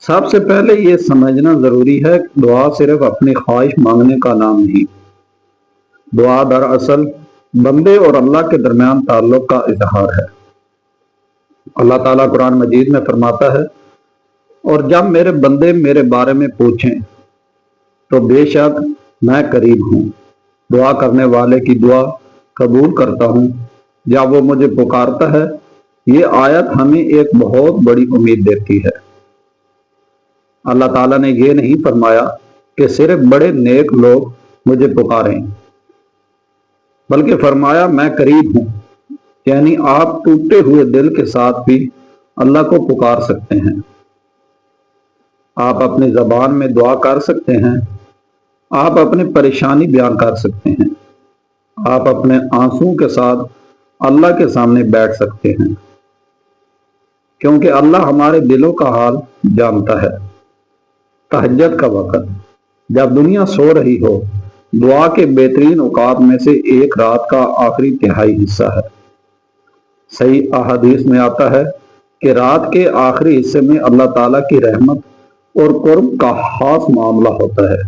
سب سے پہلے یہ سمجھنا ضروری ہے کہ دعا صرف اپنی خواہش مانگنے کا نام نہیں۔ دعا دراصل بندے اور اللہ کے درمیان تعلق کا اظہار ہے۔ اللہ تعالیٰ قرآن مجید میں فرماتا ہے، اور جب میرے بندے میرے بارے میں پوچھیں تو بے شک میں قریب ہوں، دعا کرنے والے کی دعا قبول کرتا ہوں جب وہ مجھے پکارتا ہے۔ یہ آیت ہمیں ایک بہت بڑی امید دیتی ہے۔ اللہ تعالیٰ نے یہ نہیں فرمایا کہ صرف بڑے نیک لوگ مجھے پکاریں، بلکہ فرمایا میں قریب ہوں، یعنی آپ ٹوٹے ہوئے دل کے ساتھ بھی اللہ کو پکار سکتے ہیں۔ آپ اپنی زبان میں دعا کر سکتے ہیں، آپ اپنی پریشانی بیان کر سکتے ہیں، آپ اپنے آنسوؤں کے ساتھ اللہ کے سامنے بیٹھ سکتے ہیں، کیونکہ اللہ ہمارے دلوں کا حال جانتا ہے۔ تہجد کا وقت، جب دنیا سو رہی ہو، دعا کے بہترین اوقات میں سے ایک رات کا آخری تہائی حصہ ہے۔ صحیح احادیث میں آتا ہے کہ رات کے آخری حصے میں اللہ تعالیٰ کی رحمت اور قرب کا خاص معاملہ ہوتا ہے،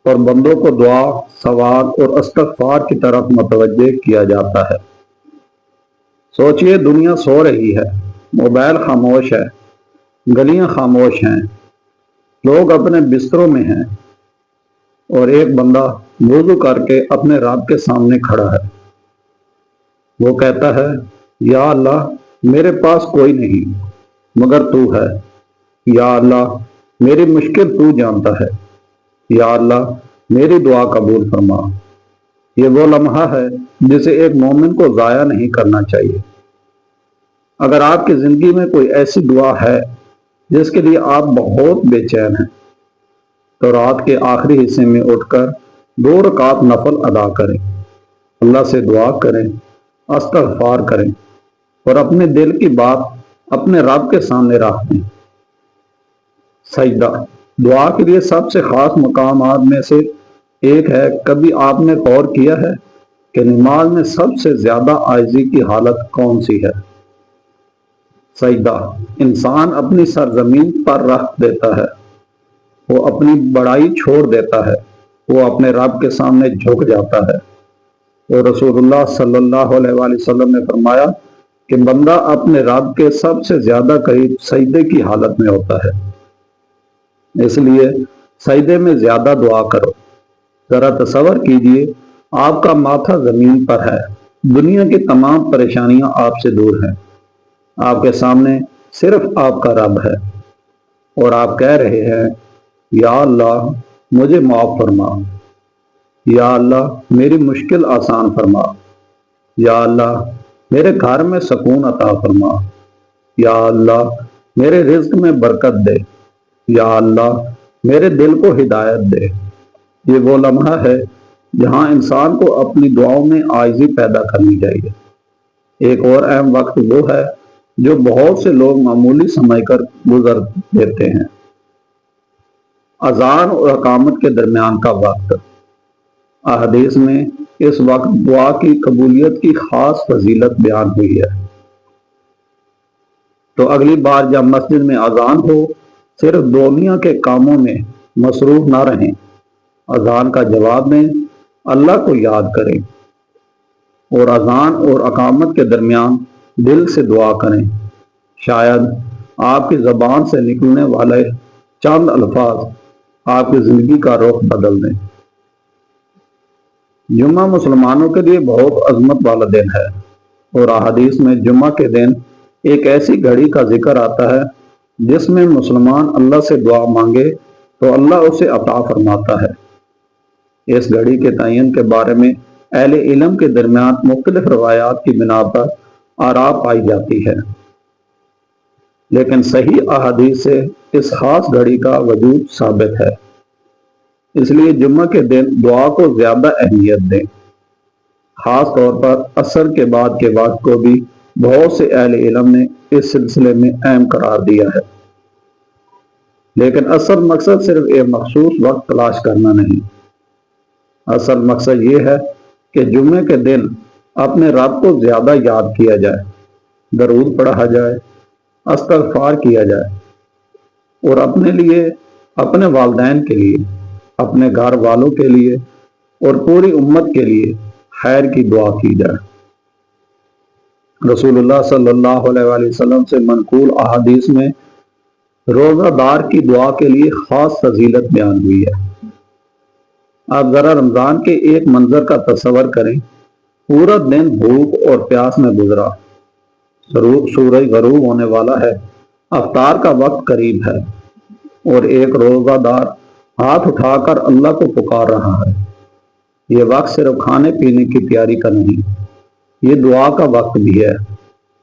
اور بندوں کو دعا، سوال اور استغفار کی طرف متوجہ کیا جاتا ہے۔ سوچئے، دنیا سو رہی ہے، موبائل خاموش ہے، گلیاں خاموش ہیں، لوگ اپنے بستروں میں ہیں، اور ایک بندہ وضو کر کے اپنے رب کے سامنے کھڑا ہے۔ وہ کہتا ہے، یا اللہ، میرے پاس کوئی نہیں مگر تو ہے۔ یا اللہ، میری مشکل تو جانتا ہے۔ یا اللہ، میری دعا قبول فرما۔ یہ وہ لمحہ ہے جسے ایک مومن کو ضائع نہیں کرنا چاہیے۔ اگر آپ کی زندگی میں کوئی ایسی دعا ہے جس کے لیے آپ بہت بے چین ہیں، تو رات کے آخری حصے میں اٹھ کر 2 رکعت نفل ادا کریں، اللہ سے دعا کریں، استغفار کریں، اور اپنے دل کی بات اپنے رب کے سامنے رکھ دیں۔ سجدہ دعا کے لیے سب سے خاص مقامات میں سے ایک ہے۔ کبھی آپ نے غور کیا ہے کہ نماز میں سب سے زیادہ عاجزی کی حالت کون سی ہے؟ سجدہ انسان اپنی سرزمین پر رکھ دیتا ہے، وہ اپنی بڑائی چھوڑ دیتا ہے، وہ اپنے رب کے سامنے جھک جاتا ہے۔ اور رسول اللہ صلی اللہ علیہ وآلہ وسلم نے فرمایا کہ بندہ اپنے رب کے سب سے زیادہ قریب سجدے کی حالت میں ہوتا ہے۔ اس لیے سجدے میں زیادہ دعا کرو۔ ذرا تصور کیجئے، آپ کا ماتھا زمین پر ہے، دنیا کی تمام پریشانیاں آپ سے دور ہیں، آپ کے سامنے صرف آپ کا رب ہے، اور آپ کہہ رہے ہیں، یا اللہ، مجھے معاف فرما۔ یا اللہ، میری مشکل آسان فرما۔ یا اللہ، میرے گھر میں سکون عطا فرما۔ یا اللہ، میرے رزق میں برکت دے۔ یا اللہ، میرے دل کو ہدایت دے۔ یہ وہ لمحہ ہے جہاں انسان کو اپنی دعاؤں میں عاجزی پیدا کرنی چاہیے۔ ایک اور اہم وقت وہ ہے جو بہت سے لوگ معمولی سمجھ کر گزر دیتے ہیں، اذان اور اقامت کے درمیان کا وقت۔ احادیث میں اس وقت دعا کی قبولیت کی خاص فضیلت بیان ہوئی ہے۔ تو اگلی بار جب مسجد میں اذان ہو، صرف دنیا کے کاموں میں مصروف نہ رہیں، اذان کا جواب دیں، اللہ کو یاد کریں، اور اذان اور اقامت کے درمیان دل سے دعا کریں۔ شاید آپ کی زبان سے نکلنے والے چند الفاظ آپ کی زندگی کا رخ بدل دیں۔ جمعہ مسلمانوں کے لیے بہت عظمت والا دن ہے، اور احادیث میں جمعہ کے دن ایک ایسی گھڑی کا ذکر آتا ہے جس میں مسلمان اللہ سے دعا مانگے تو اللہ اسے عطا فرماتا ہے۔ اس گھڑی کے تعین کے بارے میں اہل علم کے درمیان مختلف روایات کی بنا پر آراء پائی جاتی ہے، لیکن صحیح احادیث سے اس خاص گھڑی کا وجود ثابت ہے۔ اس لیے جمعہ کے دن دعا کو زیادہ اہمیت دیں۔ خاص طور پر عصر کے بعد کے وقت کو بھی بہت سے اہل علم نے اس سلسلے میں اہم قرار دیا ہے، لیکن اصل مقصد صرف ایک مخصوص وقت تلاش کرنا نہیں۔ اصل مقصد یہ ہے کہ جمعے کے دن اپنے رب کو زیادہ یاد کیا جائے، درود پڑھا جائے، استغفار کیا جائے، اور اپنے لیے، اپنے والدین کے لیے، اپنے گھر والوں کے لیے اور پوری امت کے لیے خیر کی دعا کی جائے۔ رسول اللہ صلی اللہ علیہ وآلہ وسلم سے منقول احادیث میں روزہ دار کی دعا کے لیے خاص فضیلت بیان ہوئی ہے۔ آپ ذرا رمضان کے ایک منظر کا تصور کریں۔ پورا دن بھوک اور پیاس میں گزرا، سورج غروب ہونے والا ہے، افطار کا وقت قریب ہے، اور ایک روزہ دار ہاتھ اٹھا کر اللہ کو پکار رہا ہے۔ یہ وقت صرف کھانے پینے کی تیاری کا نہیں، یہ دعا کا وقت بھی ہے۔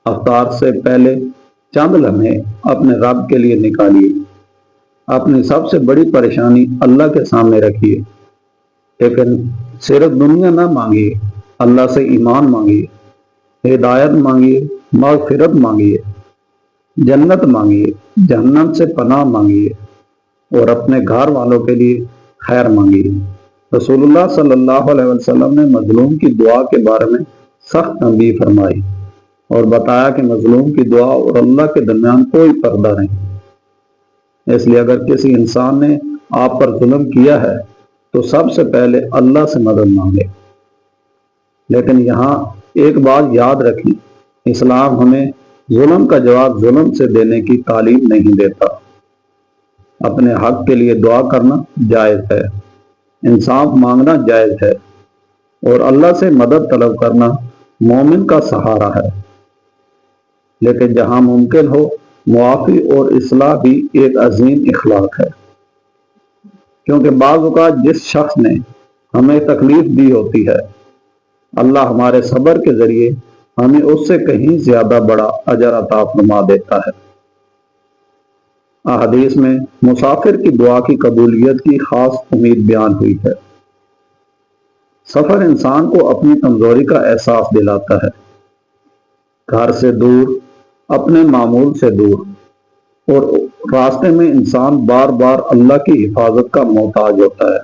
افطار سے پہلے چند لمحے اپنے رب کے لیے نکالیے، اپنی سب سے بڑی پریشانی اللہ کے سامنے رکھیے، لیکن صرف دنیا نہ مانگیے، اللہ سے ایمان مانگیے، ہدایت مانگیے، مغفرت مانگیے، جنت مانگیے، جہنم سے پناہ مانگیے، اور اپنے گھر والوں کے لیے خیر مانگیے۔ رسول اللہ صلی اللہ علیہ وسلم نے مظلوم کی دعا کے بارے میں سخت تنبیہ فرمائی اور بتایا کہ مظلوم کی دعا اور اللہ کے درمیان کوئی پردہ نہیں۔ اس لیے اگر کسی انسان نے آپ پر ظلم کیا ہے تو سب سے پہلے اللہ سے مدد مانگے۔ لیکن یہاں ایک بات یاد رکھیں، اسلام ہمیں ظلم کا جواب ظلم سے دینے کی تعلیم نہیں دیتا۔ اپنے حق کے لیے دعا کرنا جائز ہے، انصاف مانگنا جائز ہے، اور اللہ سے مدد طلب کرنا مومن کا سہارا ہے۔ لیکن جہاں ممکن ہو معافی اور اصلاح بھی ایک عظیم اخلاق ہے، کیونکہ بعض اوقات جس شخص نے ہمیں تکلیف دی ہوتی ہے، اللہ ہمارے صبر کے ذریعے ہمیں اس سے کہیں زیادہ بڑا اجر عطا فرما دیتا ہے۔ احادیث میں مسافر کی دعا کی قبولیت کی خاص امید بیان ہوئی ہے۔ سفر انسان کو اپنی کمزوری کا احساس دلاتا ہے، گھر سے دور، اپنے معمول سے دور، اور راستے میں انسان بار بار اللہ کی حفاظت کا محتاج ہوتا ہے۔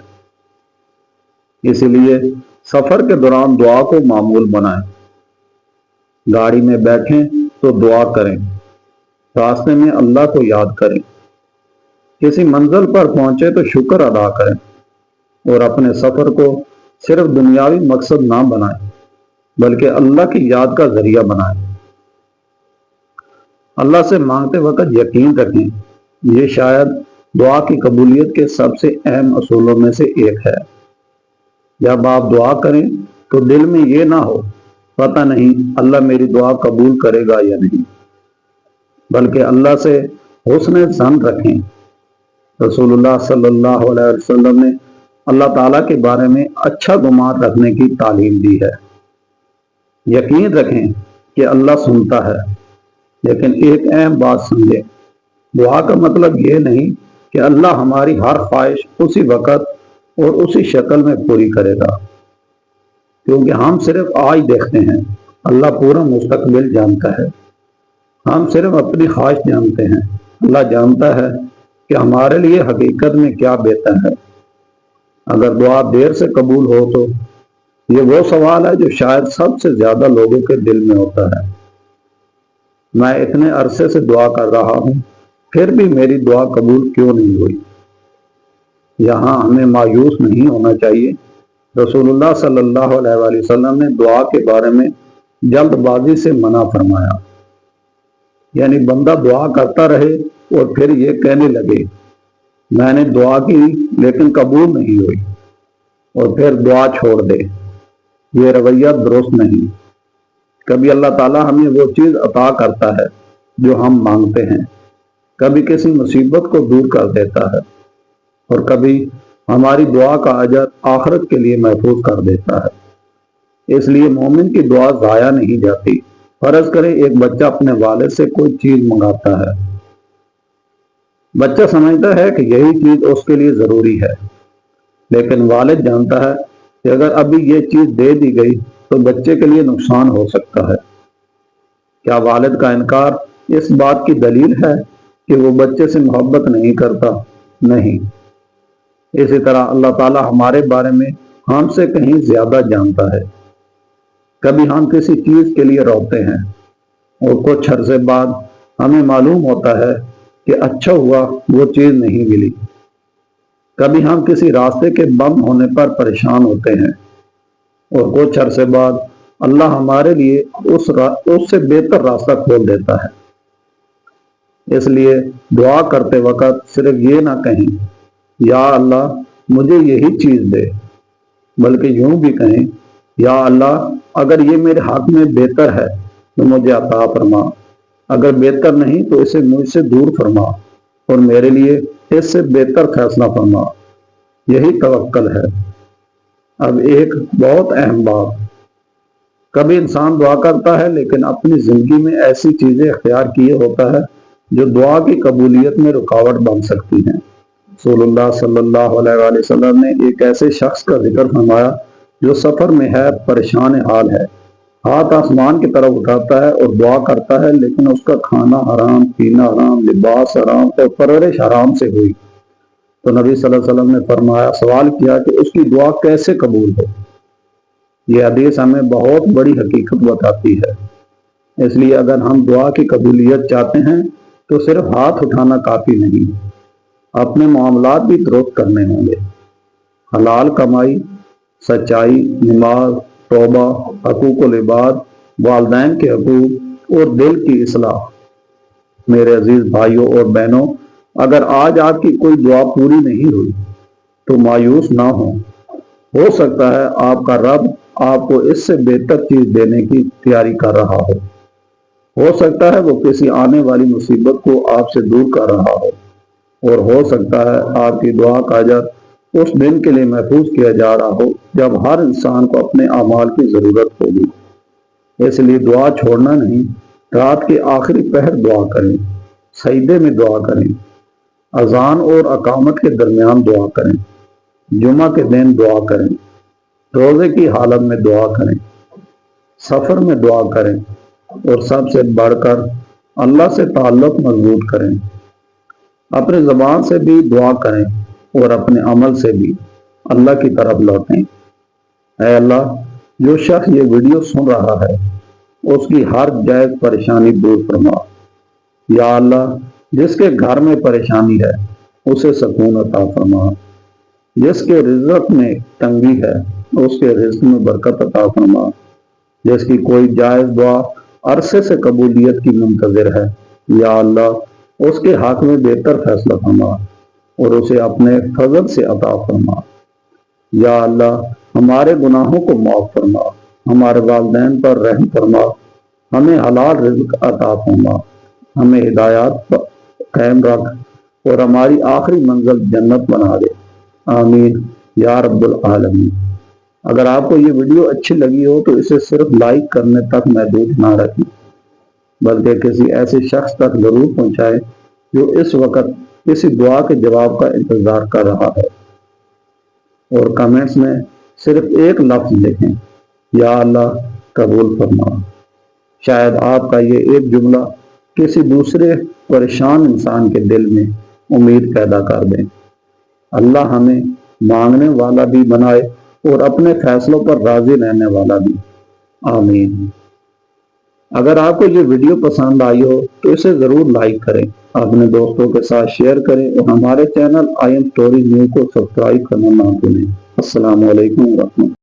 اسی لیے سفر کے دوران دعا کو معمول بنائیں۔ گاڑی میں بیٹھیں تو دعا کریں، راستے میں اللہ کو یاد کریں، کسی منزل پر پہنچے تو شکر ادا کریں، اور اپنے سفر کو صرف دنیاوی مقصد نہ بنائیں بلکہ اللہ کی یاد کا ذریعہ بنائیں۔ اللہ سے مانگتے وقت یقین رکھیں، یہ شاید دعا کی قبولیت کے سب سے اہم اصولوں میں سے ایک ہے۔ جب آپ دعا کریں تو دل میں یہ نہ ہو پتہ نہیں اللہ میری دعا قبول کرے گا یا نہیں، بلکہ اللہ سے حسن ظن رکھیں۔ رسول اللہ صلی اللہ علیہ وسلم نے اللہ تعالیٰ کے بارے میں اچھا گمان رکھنے کی تعلیم دی ہے۔ یقین رکھیں کہ اللہ سنتا ہے، لیکن ایک اہم بات سمجھیں، دعا کا مطلب یہ نہیں کہ اللہ ہماری ہر خواہش اسی وقت اور اسی شکل میں پوری کرے گا، کیونکہ ہم صرف آج دیکھتے ہیں، اللہ پورا مستقبل جانتا ہے۔ ہم صرف اپنی خواہش جانتے ہیں، اللہ جانتا ہے کہ ہمارے لیے حقیقت میں کیا بہتر ہے۔ اگر دعا دیر سے قبول ہو تو یہ وہ سوال ہے جو شاید سب سے زیادہ لوگوں کے دل میں ہوتا ہے۔ میں اتنے عرصے سے دعا کر رہا ہوں، پھر بھی میری دعا قبول کیوں نہیں ہوئی؟ یہاں ہمیں مایوس نہیں ہونا چاہیے۔ رسول اللہ صلی اللہ علیہ وآلہ وسلم نے دعا کے بارے میں جلد بازی سے منع فرمایا، یعنی بندہ دعا کرتا رہے اور پھر یہ کہنے لگے میں نے دعا کی لیکن قبول نہیں ہوئی، اور پھر دعا چھوڑ دے، یہ رویہ درست نہیں۔ کبھی اللہ تعالیٰ ہمیں وہ چیز عطا کرتا ہے جو ہم مانگتے ہیں، کبھی کسی مصیبت کو دور کر دیتا ہے، اور کبھی ہماری دعا کا اجر آخرت کے لیے محفوظ کر دیتا ہے۔ اس لیے مومن کی دعا ضائع نہیں جاتی۔ فرض کریں ایک بچہ اپنے والد سے کوئی چیز منگاتا ہے، بچہ سمجھتا ہے کہ یہی چیز اس کے لیے ضروری ہے، لیکن والد جانتا ہے کہ اگر ابھی یہ چیز دے دی گئی تو بچے کے لیے نقصان ہو سکتا ہے۔ کیا والد کا انکار اس بات کی دلیل ہے کہ وہ بچے سے محبت نہیں کرتا؟ نہیں۔ اسی طرح اللہ تعالیٰ ہمارے بارے میں ہم سے کہیں زیادہ جانتا ہے۔ کبھی ہم کسی چیز کے لیے روتے ہیں اور کچھ عرصے بعد ہمیں معلوم ہوتا ہے کہ اچھا ہوا وہ چیز نہیں ملی۔ کبھی ہم کسی راستے کے بند ہونے پر پریشان ہوتے ہیں اور کچھ عرصے بعد اللہ ہمارے لیے اس سے بہتر راستہ کھول دیتا ہے۔ اس لیے دعا کرتے وقت صرف یہ نہ کہیں یا اللہ مجھے یہی چیز دے، بلکہ یوں بھی کہیں یا اللہ اگر یہ میرے حق میں بہتر ہے تو مجھے عطا فرما، اگر بہتر نہیں تو اسے مجھ سے دور فرما اور میرے لیے اس سے بہتر فیصلہ فرما۔ یہی توکل ہے۔ اب ایک بہت اہم بات، کبھی انسان دعا کرتا ہے لیکن اپنی زندگی میں ایسی چیزیں اختیار کیے ہوتا ہے جو دعا کی قبولیت میں رکاوٹ بن سکتی ہیں۔ رسول اللہ صلی اللہ علیہ وآلہ وسلم نے ایک ایسے شخص کا ذکر فرمایا جو سفر میں ہے، پریشان حال ہے، ہاتھ آسمان کی طرف اٹھاتا ہے اور دعا کرتا ہے لیکن اس کا کھانا حرام، پینا حرام، لباس حرام اور پرورش حرام سے ہوئی۔ تو نبی صلی اللہ علیہ وسلم نے فرمایا، سوال کیا کہ اس کی دعا کیسے قبول ہو؟ یہ حدیث ہمیں بہت بڑی حقیقت بتاتی ہے۔ اس لیے اگر ہم دعا کی قبولیت چاہتے ہیں تو صرف ہاتھ اٹھانا کافی نہیں، اپنے معاملات بھی درست کرنے ہوں گے۔ حلال کمائی، سچائی، نماز، توبہ، حقوق العباد، والدین کے حقوق اور دل کی اصلاح۔ میرے عزیز بھائیوں اور بہنوں، اگر آج آپ کی کوئی دعا پوری نہیں ہوئی تو مایوس نہ ہو سکتا ہے آپ کا رب آپ کو اس سے بہتر چیز دینے کی تیاری کر رہا ہو سکتا ہے وہ کسی آنے والی مصیبت کو آپ سے دور کر رہا اور ہو سکتا ہے آپ کی دعا کا اجر اس دن کے لیے محفوظ کیا جا رہا ہو جب ہر انسان کو اپنے اعمال کی ضرورت ہوگی۔ اس لیے دعا چھوڑنا نہیں، رات کے آخری پہر دعا کریں، سجدے میں دعا کریں، اذان اور اقامت کے درمیان دعا کریں، جمعہ کے دن دعا کریں، روزے کی حالت میں دعا کریں، سفر میں دعا کریں اور سب سے بڑھ کر اللہ سے تعلق مضبوط کریں۔ اپنے زبان سے بھی دعا کریں اور اپنے عمل سے بھی اللہ کی طرف لوٹیں۔ اے اللہ، جو شخص یہ ویڈیو سن رہا ہے اس کی ہر جائز پریشانی دور فرما۔ یا اللہ، جس کے گھر میں پریشانی ہے اسے سکون عطا فرما، جس کے رزق میں تنگی ہے اس کے رزق میں برکت عطا فرما، جس کی کوئی جائز دعا عرصے سے قبولیت کی منتظر ہے، یا اللہ اس کے حق میں بہتر فیصلہ فرما اور اسے اپنے فضل سے عطا فرما۔ یا اللہ، ہمارے گناہوں کو معاف فرما، ہمارے والدین پر رحم فرما، ہمیں حلال رزق عطا فرما، ہمیں ہدایات پر قائم رکھ اور ہماری آخری منزل جنت بنا دے۔ آمین یا رب العالمین۔ اگر آپ کو یہ ویڈیو اچھی لگی ہو تو اسے صرف لائک کرنے تک محدود نہ رکھیں، بلکہ کسی ایسے شخص تک ضرور پہنچائیں جو اس وقت کسی دعا کے جواب کا انتظار کر رہا ہے، اور کمنٹس میں صرف ایک لفظ لکھیں، یا اللہ قبول فرما۔ شاید آپ کا یہ ایک جملہ کسی دوسرے پریشان انسان کے دل میں امید پیدا کر دیں۔ اللہ ہمیں مانگنے والا بھی بنائے اور اپنے فیصلوں پر راضی رہنے والا بھی۔ آمین۔ اگر آپ کو یہ ویڈیو پسند آئی ہو تو اسے ضرور لائک کریں، اپنے دوستوں کے ساتھ شیئر کریں اور ہمارے channel I am stories new کو سبسکرائب کرنا نہ بھولیں۔ السلام علیکم ورحمۃ اللہ۔